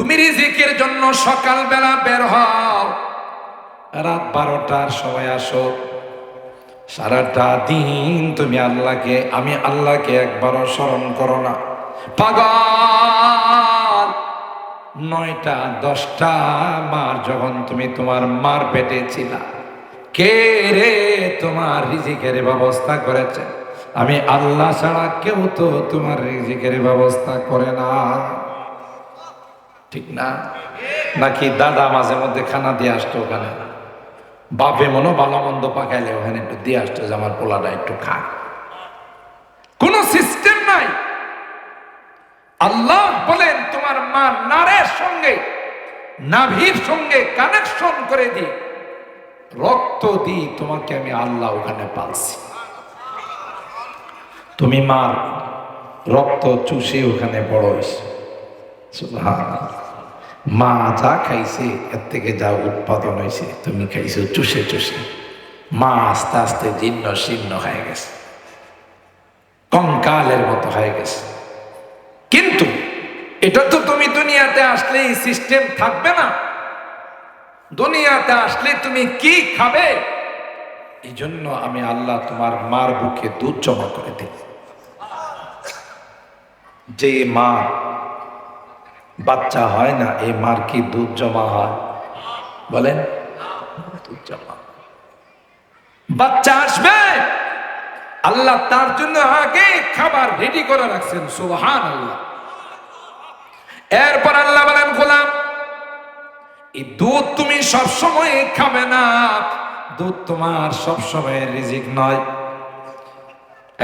তুমি রিজিকের জন্য সকালবেলা বের হও, রাত 12টার সময় আসো, সারাটা দিন তুমি আমি আল্লাহকে একবারও স্মরণ করো না। পাগল, 9টা 10টা মার যখন তুমি তোমার মার পেটে ছিলা, কে রে তোমার রিজিকের ব্যবস্থা করেছে? আমি আল্লাহ ছাড়া কেউ তো তোমার রিজিকের ব্যবস্থা করে না, ঠিক না? নাকি দাদা মাঝে মধ্যে খানা দিয়ে আসতো ওখানে, বাপে মনো ভালো মন্দ পাকাইলে ওখানে একটু দিয়ে আসতো যে আমার পোলাটা একটু খাক? কোন সিস্টেম নাই। আল্লাহ বলেন তোমার মা নারের সঙ্গে, নাভির সঙ্গে কানেকশন করে দিই, রক্ত দিই, তোমাকে আমি আল্লাহ ওখানে পালছি। তুমি মার রক্ত চুষে ওখানে বড় হয়েছে। মা যা খাইছে এর থেকে যা উৎপাদন হয়েছে তুমি খাইছো চুষে চুষে। মা আস্তে আস্তে জীর্ণ শীর্ণ হয়ে গেছে, কঙ্কালের মতো হয়ে গেছে। কিন্তু এটা তো তুমি দুনিয়াতে আসলে এই সিস্টেম থাকবে না। দুনিয়াতে আসলে তুমি কি খাবে? এই জন্য আমি আল্লাহ তোমার মার বুকে দুধ জমা করে দিই। যে মা বাচ্চা হয় না, এই মার কি দুধ জমা হয়? বলেন, দুধ জমা। বাচ্চা আসবে, আল্লাহ তার জন্য আগে খাবার রেডি করে রাখছেন। সুবহানাল্লাহ। এরপর আল্লাহ বলেন, গোলাম, এই দুধ তুমি সবসময় খাবে না, দুধ তোমার সবসময় রিজিক নয়।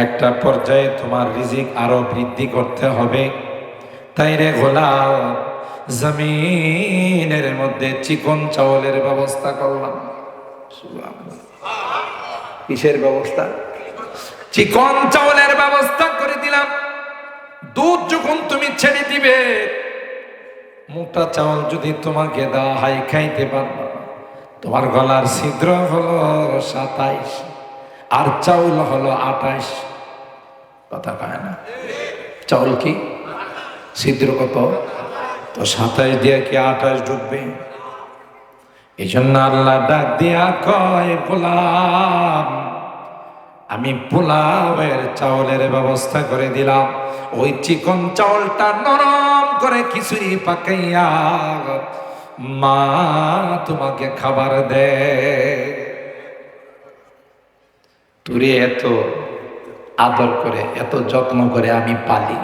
একটা পর্যায়ে তোমার রিজিক আরো বৃদ্ধি করতে হবে। তাই রে গোলাম, জমিনের মধ্যে চিকন চাউলের ব্যবস্থা করলাম। কিসের ব্যবস্থা? চিকন চাউলের ব্যবস্থা করে দিলাম। দুধ যখন তুমি ছেড়ে দিবে, মোটা চাউল যদি তোমাকে দেওয়া হয় খাইতে পারবে। তোমার গলার ছিদ্র হলো 27 আর চাউল হলো 28। কথা কয় না? চাউল কি ছিদ্র কত? তো 27 দিয়ে কি 28 ঢুকবে? এই জন্য আল্লাহ ডাক দিয়া কয়, গোলাম, আমি পোলাওয়ের চাউলের ব্যবস্থা করে দিলাম। ওই চিকন চাউলটা নরম করে খিচুড়ি পাকাইয়া মা তোমাকে খাবার দে। তুই এত আদর করে, এত যত্ন করে আমি পালি,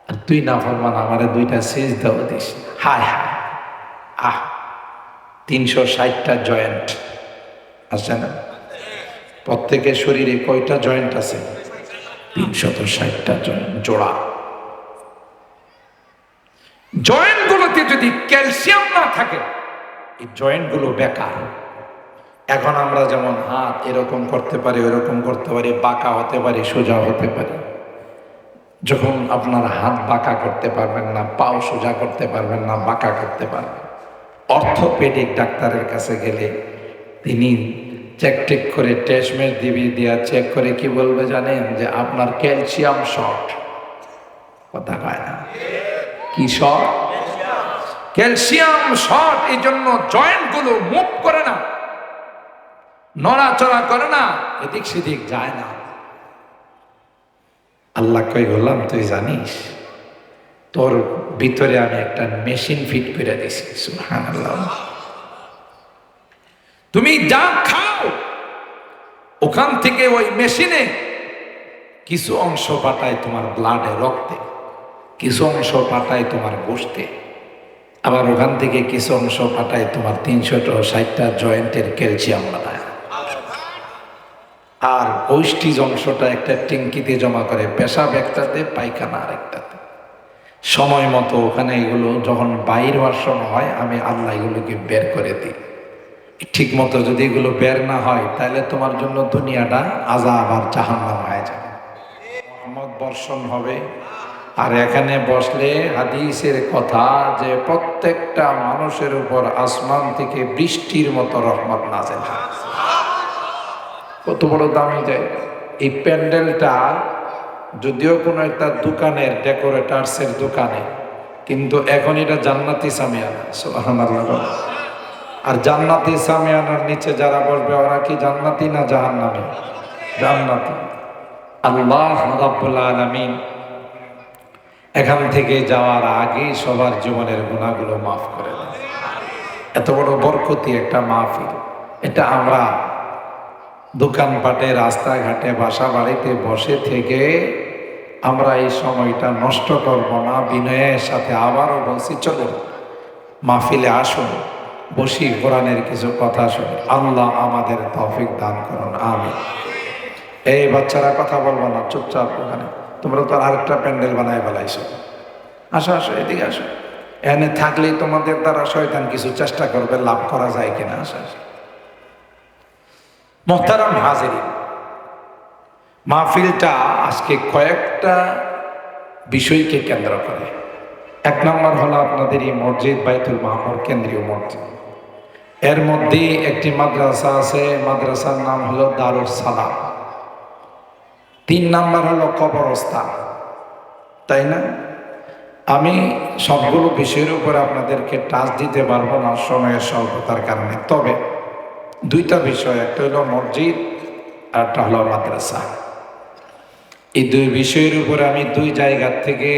আর তুই না ফরমান আমারে 2টা সিজদাও this. Hi hi, ah, 360টা joint আছে না? প্রত্যেকের শরীরে কয়টা জয়েন্ট আছে? 360টা জয়েন্ট জোড়া। জয়েন্ট গুলোতে যদি ক্যালসিয়াম না থাকে, এই জয়েন্ট গুলো বেকার। এখন আমরা যেমন হাত এরকম করতে পারি, ওরকম করতে পারি, বাঁকা হতে পারি, সোজা হতে পারি। যখন আপনার হাত বাঁকা করতে পারবেন না, পাও সোজা করতে পারবেন না, বাঁকা করতে পারবেন, অর্থোপেডিক ডাক্তারের কাছে গেলে তিনি চেক করে টেস্টমেট দিবি দিয়া চেক করে কি বলবে জানেন? যে আপনার ক্যালসিয়াম শর্ট। কথা কয় না? কি শর্ট? Calcium short. এই জন্য জয়েন্ট গুলো মুভ করে না, নড়াচড়া করে না, এদিক সেদিক যায় না। আল্লাহ কই, বললাম তুই জানিস তোর ভিতরে আমি একটা মেশিন ফিট করে দিছি। সুবহানাল্লাহ। তুমি যা খাও ওখান থেকে ওই মেশিনে কিছু অংশ পাঠায় তোমার ব্লাডে, রক্তে, কিছু অংশ পাঠায় তোমার গোশতে, আবার ওখান থেকে কিছু অংশ পাঠায় তোমার 360টা জয়েন্টের ক্যালসিয়াম বানায়। আর পৌষ্টিক অংশটা একটা ট্যাঙ্কিতে জমা করে, পেশাব একটাতে, পায়খানা আরেকটাতে। সময় মতো ওখানে এগুলো যখন বাইর হওয়ার সময় হয়, আমি আল্লাহ এগুলোকে বের করে দিই। ঠিক মতো যদি এগুলো বের না হয়, তাহলে তোমার জন্য দুনিয়াটা আযাব আর জাহান্নাম হয়ে যাবে। রহমত বর্ষণ হবে। আর এখানে বসলে হাদিসের কথা যে প্রত্যেকটা মানুষের উপর আসমান থেকে বৃষ্টির মতো রহমত নাযিল হয়। কত বড় দামি জায়গা! এই প্যান্ডেলটা যদিও কোনো একটা দোকানের, ডেকোরেটার্সের দোকানে, কিন্তু এখন এটা জান্নাতি সামিয়ানা, সুবহানাল্লাহ। আর জান্নাতি সামিয়ানার নিচে যারা বসবে ওরা কি জান্নাতি না জাহান্নামী? জান্নাতি। আল্লাহ রাব্বুল আলামিন এখান থেকে যাওয়ার আগে সবার জীবনের গুনাহগুলো মাফ করে দেন। এত বড় বরকতি একটা মাহফিল, এটা আমরা দোকানপাটে, রাস্তাঘাটে, বাসা বাড়িতে বসে থেকে আমরা এই সময়টা নষ্ট করব না। বিনয়ের সাথে আবারও বলছি, চলুন মাহফিলে আসুন, বসি, কোরআনের কিছু কথা শুনি। আল্লাহ আমাদের তৌফিক দান করুন, আমিন। এই বাচ্চারা কথা বলবো না, চুপচাপ ওখানে। তোমরা তো আরেকটা প্যান্ডেল বানায় বেলাইছো। আসো আসো, এদিকে আসো। এখানে থাকলেই তোমাদের দ্বারা শয়তান কিছু চেষ্টা করবে, লাভ করা যায় কিনা। আসো আসো। মুহতারাম হাজিরিন, মাহফিলটা আজকে কয়েকটা বিষয়কে কেন্দ্র করে। এক নম্বর হলো আপনাদের এই মসজিদ বাইতুল মামুর, কেন্দ্রীয় মসজিদ। এর মধ্যে একটি মাদ্রাসা আছে, মাদ্রাসার নাম হলো দারুস সালাম। 3 নাম্বার হলো কবরস্থান, তাই না? আমি সবগুলো বিষয়ের উপর আপনাদেরকে টাচ দিতে পারবো না সময়ের স্বল্পতার কারণে। তবে 2টা বিষয়, একটা হলো মসজিদ আর একটা হলো মাদ্রাসা। এই 2 বিষয়ের উপরে আমি 2 জায়গা থেকে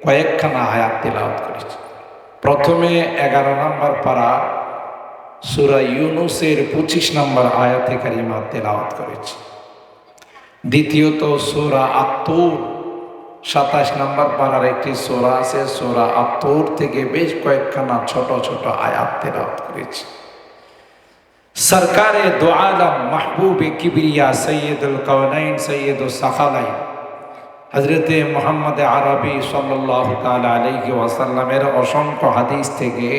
কয়েকখানা আয়াত তেলাওয়াত করেছি। প্রথমে 11 নম্বর পারা সূরা ইউনূসের 25 নম্বর আয়াতে কারিমা তেলাওয়াত করেছি। দ্বিতীয়ত সূরা আত-তূর 27 নম্বর পারার একটি সূরা আছে, সূরা আত-তূর থেকে বেশ কয়েকখানা ছোট ছোট আয়াত তেলাওয়াত করেছি। সরকারে দো আলম মাহবুবে কিবরিয়া সৈয়দুল কাওনাইন সৈয়দুস সাখালাইন হযরতে মুহাম্মদ আরবি সাল্লাল্লাহু তাআলা আলাইহি ওয়াসাল্লামের অসংখ্য হাদিস থেকে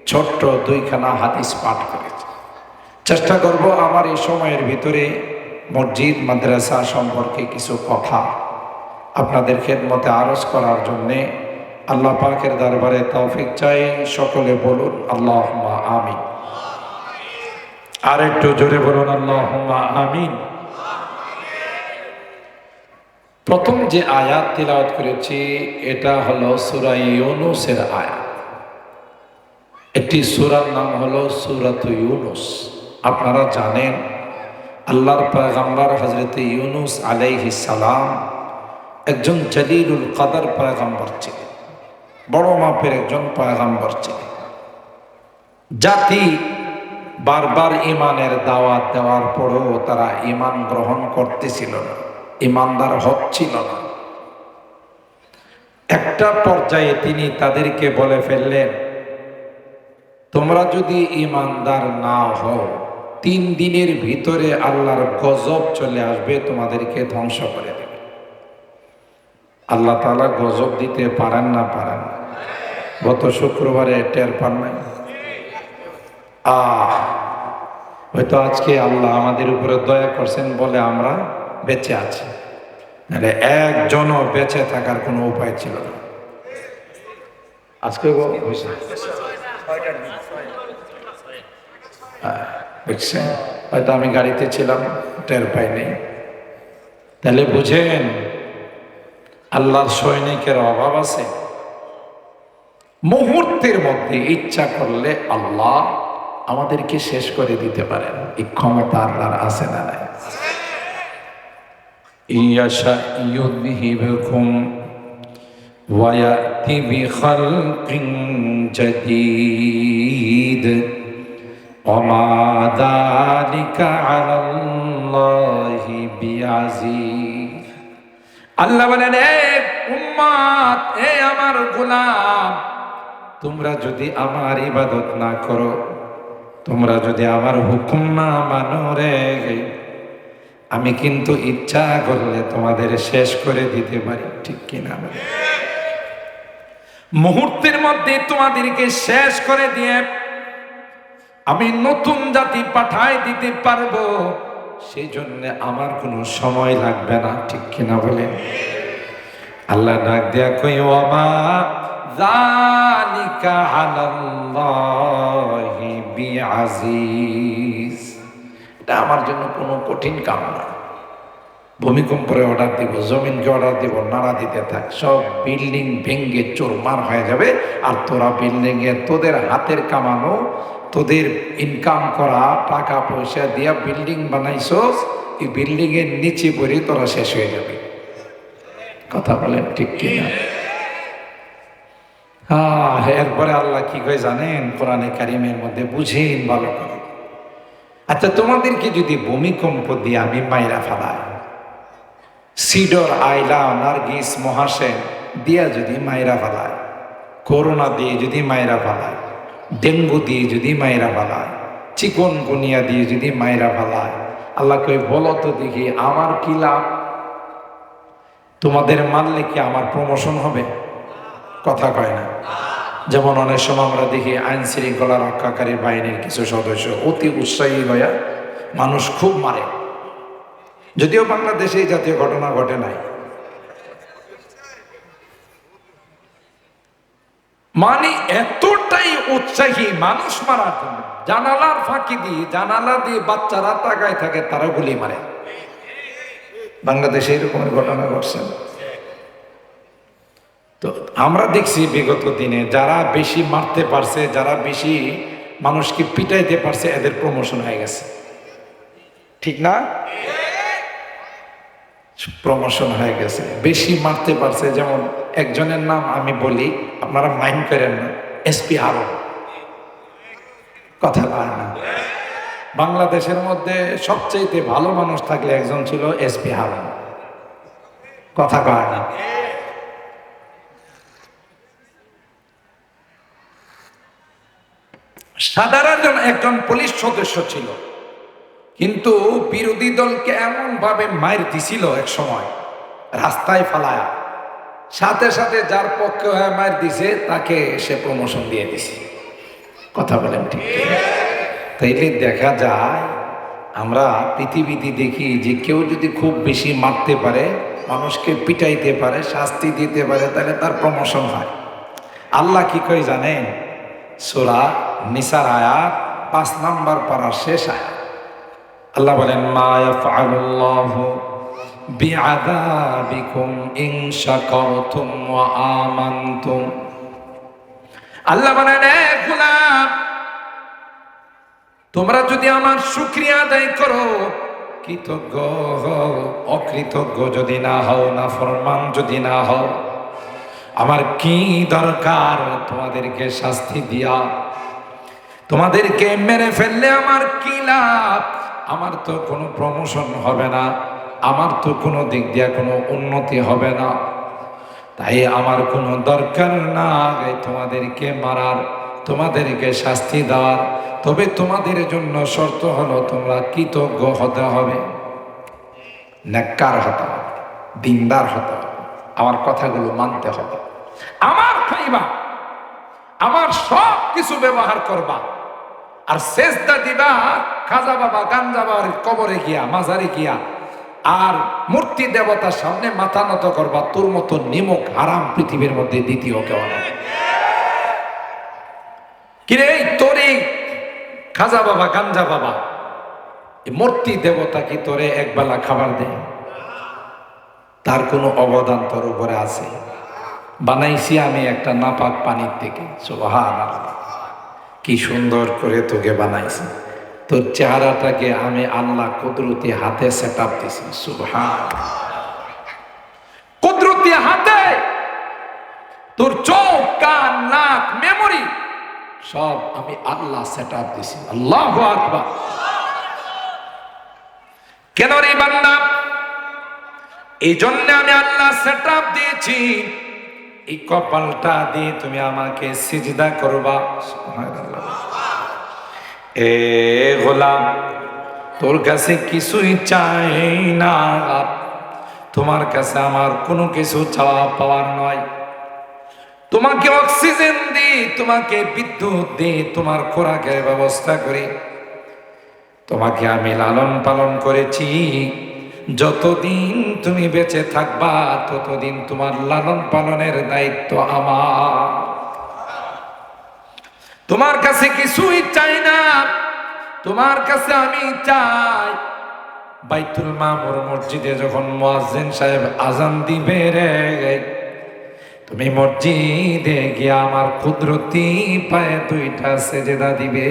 ছোট্ট 2খানা হাদিস পাঠ করেছি। চেষ্টা করব আমার এই সময়ের ভিতরে মসজিদ মাদ্রাসা সম্পর্কে কিছু কথা আপনাদের খেদমতে আরজ করার জন্যে। আল্লাহ পাকের দরবারে তৌফিক চাই। সকলে বলুন আল্লাহুম্মা আমিন। আর একটু জোরে বলুন আল্লাহুম্মা আমিন। প্রথম যে আয়াত তিলাওয়াত করেছি এটা হলো সূরা ইউনূসের আয়াত। একটি সূরার নাম হলো সূরাতুল ইউনূস। আপনারা জানেন আল্লাহর পয়গম্বর হযরতে ইউনূস আলাইহিস সালাম একজন জলিলুল কদর পয়গম্বর ছিলেন, বড় মাপের একজন পয়গম্বর ছিলেন। জাতি বারবার ইমানের দাওয়াত দেওয়ার পরেও তারা ইমান গ্রহণ করতেছিল না, ইমানদার হচ্ছিল না। একটা পর্যায়ে তিনি তাদেরকে বলে ফেললেন, তোমরা যদি ইমানদার না হও 3 দিনের ভিতরে আল্লাহর গজব চলে আসবে, তোমাদেরকে ধ্বংস করে দেবে। আল্লাহ তাআলা গজব দিতে পারেন না? পারেন। গত শুক্রবারে টের পান নাই? হয়তো আজকে আল্লাহ আমাদের উপরে দয়া করছেন বলে আমরা বেঁচে আছি, নাহলে একজনও বেঁচে থাকার কোনো উপায় ছিল না। আজকে দেখছেন, হয়তো আমি গাড়িতে ছিলাম, টের পাইনি। তাহলে বুঝেন আল্লাহর সৈনিকের অভাব আছে। মুহূর্তের মধ্যে ইচ্ছা করলে আল্লাহ আমাদেরকে শেষ করে দিতে পারেন। এই ক্ষমতা আল্লাহর আছে না নাই? ইয়াশা ইউযহিবকুম ওয়া ইয়াতি বিখালকিন জাদীদ ওয়া মা যালিকা আলাল্লাহি বিআযীজ। আল্লাহ বলেন, হে উম্মত, হে আমার গোলাম, তোমরা যদি আমার ইবাদত না করো, তোমরা যদি আমার হুকুম না মানো রে, আমি কিন্তু ইচ্ছা করলে তোমাদের শেষ করে দিতে পারি। ঠিক কিনা? মুহূর্তের মধ্যে তোমাদেরকে শেষ করে দিয়ে আমি নতুন জাতি পাঠাই দিতে পারবো, সেই জন্য আমার কোনো সময় লাগবে না। ঠিক কিনা বলে? আল্লাহ ডাক দেয়া কই, ওয়া মা যালিকা আলাল্লাহি বিআযীজ। এটা আমার জন্য কোনো কঠিন কাম না। ভূমিকম্পের অর্ডার দিব, জমিনকে অর্ডার দিব, নাড়া দিতে থাক, সব বিল্ডিং ভেঙ্গে চুরমার হয়ে যাবে। আর তোরা বিল্ডিংয়ে তোদের হাতের কামানো, তোদের ইনকাম করা টাকা পয়সা দিয়া বিল্ডিং বানাইছস, এই বিল্ডিং এর নিচে পড়ে তোরা শেষ হয়ে যাবে। কথা বলেন ঠিক কিনা? এরপরে আল্লাহ কি কয় জানেন? কোরআনে কারিমের মধ্যে বুঝেন ভালো করে। আচ্ছা, তোমাদেরকে যদি ভূমিকম্প দিয়ে আমি মাইরা ফেলাই, সিডর, আইলা, নার্গিস, মহাসেন দিয়া যদি মাইরা ফেলায়, করোনা দিয়ে যদি মাইরা ফেলায়, ডেঙ্গু দিয়ে যদি মাইরা ফেলায়, চিকনগুনিয়া দিয়ে যদি মাইরা ফেলায়, আল্লাহ কই বলো তো দেখি আমার কি লাভ? তোমাদের মানলে কি আমার প্রমোশন হবে? কথা কয় না। যেমন অনেক সময় আমরা দেখি আইন শৃঙ্খলা রক্ষাকারী বাহিনীর কিছু সদস্য অতি উৎসাহী হইয়া মানুষ খুব মারে, যদিও বাংলাদেশে এই জাতীয় ঘটনা ঘটে নাই। মানে এতটাই উৎসাহী মানুষ মারার জন্য, জানালার ফাঁকি দিয়ে, জানালা দিয়ে বাচ্চারা তাকায় থাকে, তারা গুলি মারে। বাংলাদেশে এরকম ঘটনা ঘটছে। তো আমরা দেখছি বিগত দিনে যারা বেশি মারতে পারছে, যারা বেশি মানুষকে পিটাইতে পারছে, এদের প্রমোশন হয়ে গেছে। ঠিক না? প্রমোশন হয়ে গেছে। বেশি মারতে পারছে, যেমন একজনের নাম আমি বলি, আপনারা মাইন্ড করেন না, এসপি হারুন। কথা বলেন না। বাংলাদেশের মধ্যে সবচেয়ে ভালো মানুষ থাকলে একজন ছিল এসপি হারুন। কথা কয় না। সাধারণ একজন পুলিশ সদস্য ছিল, কিন্তু বিরোধী দলকে এমন ভাবে মার দিছিল এক সময়, রাস্তায় ফালায়া, সাথে সাথে যার পক্ষে হয়ে মার দিছে তাকে সে প্রমোশন দিয়ে দিছে। কথা বলেন ঠিক? তাইলে দেখা যায় আমরা পৃথিবীতে দেখি যে কেউ যদি খুব বেশি মারতে পারে, মানুষকে পিটাইতে পারে, শাস্তি দিতে পারে, তাহলে তার প্রমোশন হয়। আল্লাহ কি কই জানেন? সূরা নিসার আয়াত 5 নম্বর পারার শেষ আয়াত। আল্লাহ বলেন, মা ইয়াফআলুল্লাহু বিআযাবিকুম ইন শাকারতুম ওয়া আমানতুম। আল্লাহ বলেন, এ গোলাম, তোমরা যদি আমার শুকরিয়া আদায় করো, কৃতজ্ঞ হও, অকৃতজ্ঞ যদি না হও, নাফরমান যদি না হও, আমার কি দরকার তোমাদেরকে শাস্তি দিয়া? তোমাদেরকে মেরে ফেললে আমার কি লাভ? আমার তো কোনো প্রমোশন হবে না, আমার তো কোনো দিক দিয়ে কোনো উন্নতি হবে না। তাই আমার কোনো দরকার নাই তোমাদেরকে মারার, তোমাদেরকে শাস্তি দেওয়ার। তবে তোমাদের জন্য শর্ত হলো তোমরা কৃতজ্ঞ হতে হবে, নেককার হতে হবে, দিনদার হতে হবে, আমার কথাগুলো মানতে হবে, আমার খাইবা, আমার সব কিছু ব্যবহার করবা, আর সেজদা দিবা খাজা বাবা, গাঞ্জা বাবার কবরে গিয়া, মাজারে গিয়া, আর মূর্তি দেবতার সামনে মাথা নত করবা। তোর মতো নিমক হারাম পৃথিবীর মধ্যে দ্বিতীয় কেউ না। কিরে তোরে খাজা বাবা, গাঞ্জা বাবা, মূর্তি দেবতা কি তোরে একবেলা খাবার দেয়? তার কোনো অবদান তোর উপরে আছে? বানাইছি আমি একটা নাপাক পানির থেকে, সুবহানাল্লাহ, কি সুন্দর করে তোকে বানাইছি। তোর চেহারাটাকে আমি আল্লাহ কুদরতি হাতে সেট আপ দিছি, সুবহানাল্লাহ, কুদরতি হাতে। তোর চোখ, কান, নাক, মেমোরি সব আমি আল্লাহ সেট আপ দিছি। আল্লাহু আকবার। কেন রে বান্দা? এই জন্য আমি আল্লাহ সেট আপ দিয়েছি, এই কপালটা দিয়ে তুমি আমাকে সিজদা করবা। সুবহানাল্লাহ। এ গোলাম, তোর কাছে কিছুই চাই না, তোমার কাছে আমার কোনো কিছু চাওয়া পাওয়ার নয়। তোমাকে অক্সিজেন দিই, তোমাকে বিদ্যুৎ দিই, তোমার খোরাকের ব্যবস্থা করি, তোমাকে আমি লালন পালন করেছি। যতদিন তুমি বেঁচে থাকবা ততদিন তোমার লালন পালনের দায়িত্ব আমার। তোমার কাছে কিছুই চাই না, তোমার কাছে আমি চাই বাইতুল মামুর মসজিদে যখন মুয়াজ্জিন সাহেব আজান দিবে রে, তুমি মসজিদে গিয়ে আমার কুদরতি পায়ে 2টা সেজদা দিবে।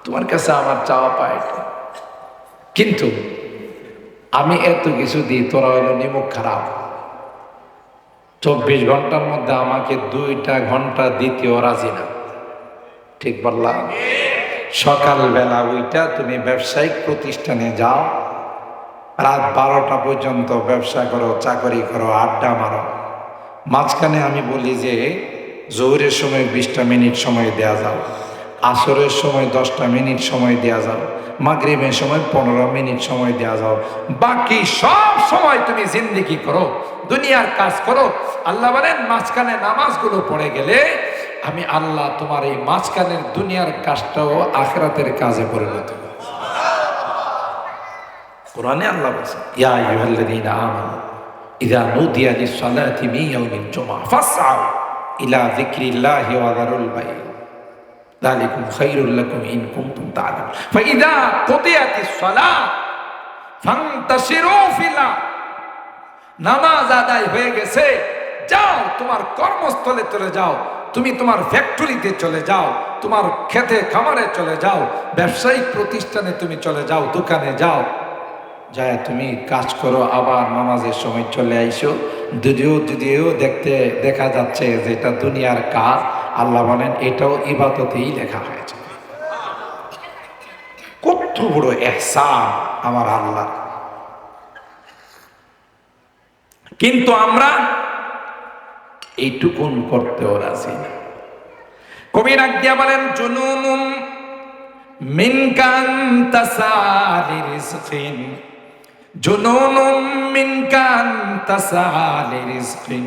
তোমার কাছে আমার চাওয়া পায়। কিন্তু আমি এত কিছু দিই, তোরা হইল নিমুখ খারাপ। 24 ঘন্টার মধ্যে আমাকে 2টা ঘন্টা দিতেও রাজি না। ঠিক বললাম? সকালবেলা ওইটা তুমি ব্যবসায়িক প্রতিষ্ঠানে যাও, রাত 12টা পর্যন্ত ব্যবসা করো, চাকরি করো, আড্ডা মারো। মাঝখানে আমি বলি যে জোহরের সময় 20টা মিনিট সময় দেয়া যাও, আসরের সময় 10টা মিনিট সময় দেয়া যাও, মাগরিবের সময় 15 মিনিট সময় দেয়া যাও। বাকি সব সময় তুমি জিন্দেগি করো, দুনিয়ার কাজ করো। আল্লাহ বলেন মাঝখানে নামাজগুলো পড়ে গেলে আমি আল্লাহ তোমার এই মাঝখানের দুনিয়ার কাজটাও আখিরাতের কাজে পরিণত করব। কোরআনে আল্লাহ বলেছেন, ইয়া আইয়ুহাল্লাযীনা আমানু ইযা নুদিয়া লিস-সালাতি মিন ইয়াউমিল জুমআহ ফাসআউ ইলা যিকরিল্লাহি ওয়া যারুল বাই', যালিকুম খায়রুল লাকুম ইন কুনতুম তা'লামুন। ফাইযা কুদিয়াতিস-সালাত ফান্তাশিরু ফিল আরদ, নামাজ আদায় হয়ে গেছে, যাও তোমার কর্মস্থলে চলে যাও, তুমি তোমার ফ্যাক্টরিতে চলে যাও, তোমার খেতে খামারে চলে যাও, ব্যবসায়িক প্রতিষ্ঠানে তুমি চলে যাও, দোকানে যাও, যায় তুমি কাজ করো, আবার নামাজের সময় চলে আইসো। যদিও দেখতে দেখা যাচ্ছে যে এটা দুনিয়ার কাজ, আল্লাহ বলেন এটাও ইবাদতেই লেখা হয়েছে। কত বড় ইহসান আমার আল্লাহ! কিন্তু আমরা এইটুকুন করতেও রাজি না। কবি রাগ দিয়া বলেন, জুনুনুম মিন কান্তাসালি রিজকিন, জুনুনুম মিন কান্তাসালি রিজকিন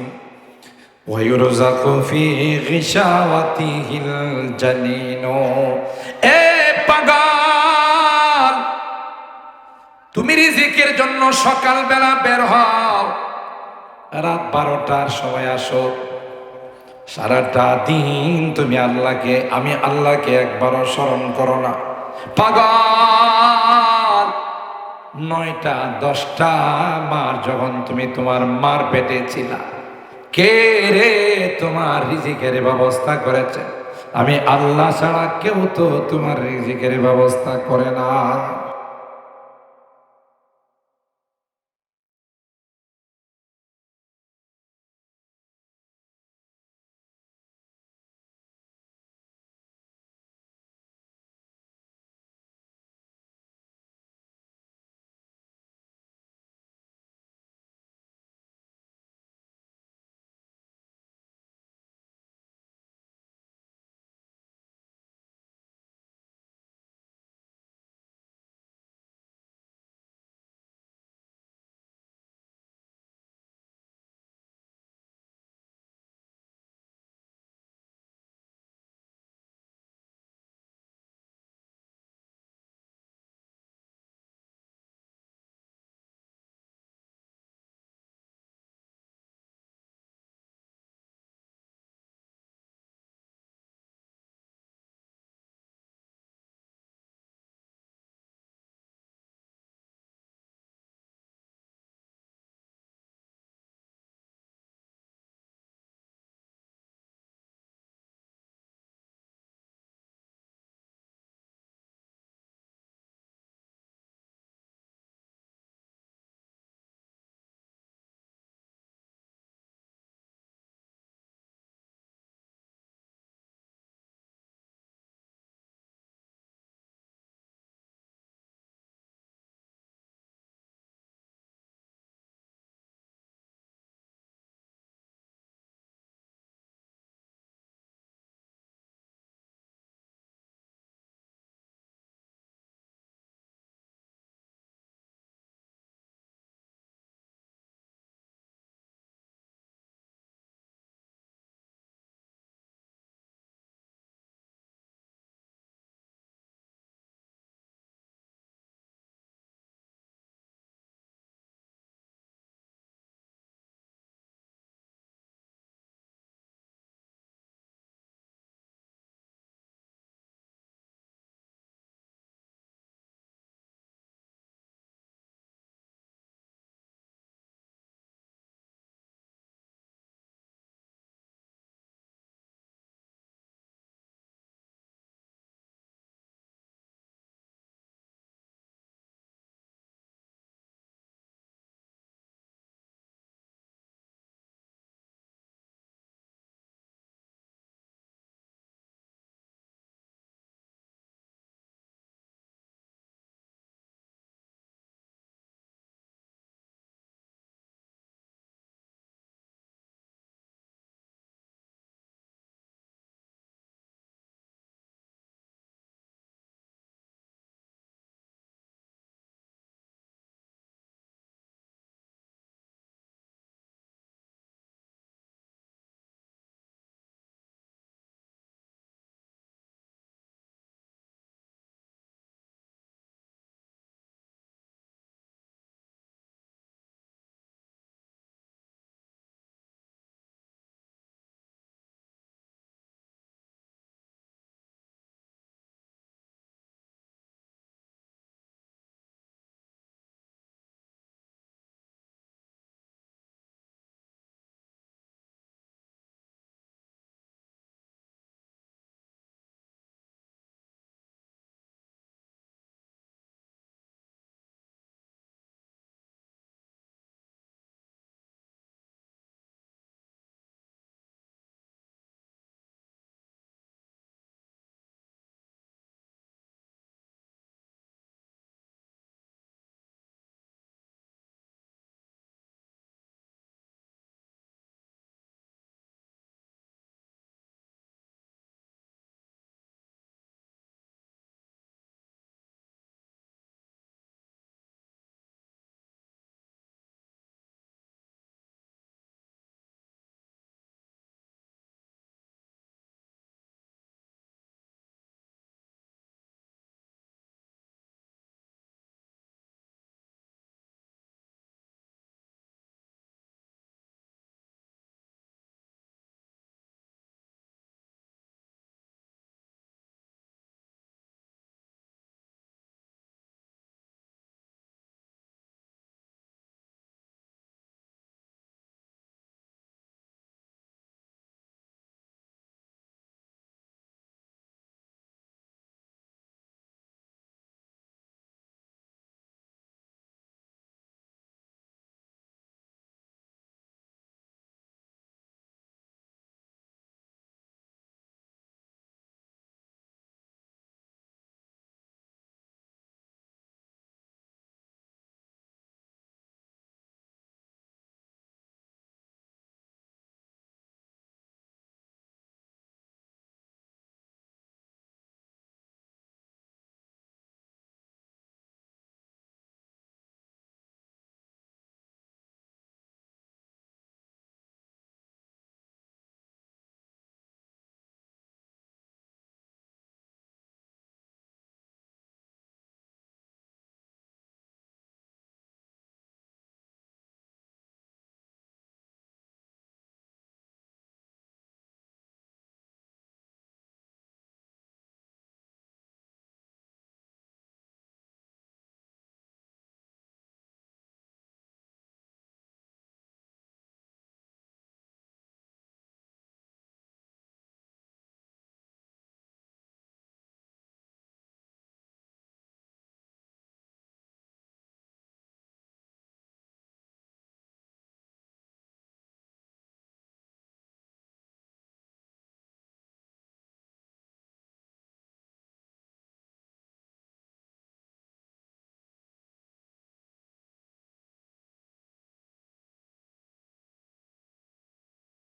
ওয়া ইউরযাকু ফি গিশাওয়াতিহিল জানিনু। এ পাগল, তুমি রিজিকের জন্য সকালবেলা বের হও, রাত 12টার সময় আসো, সারাটা দিন তুমি আমি আল্লাহকে একবারও স্মরণ করো না। পাগল, 9টা 10টা মার যখন তুমি তোমার মার পেটে ছিলা, কে রে তোমার রিজিকের ব্যবস্থা করেছে? আমি আল্লাহ ছাড়া কেউ তো তোমার রিজিকের ব্যবস্থা করে না।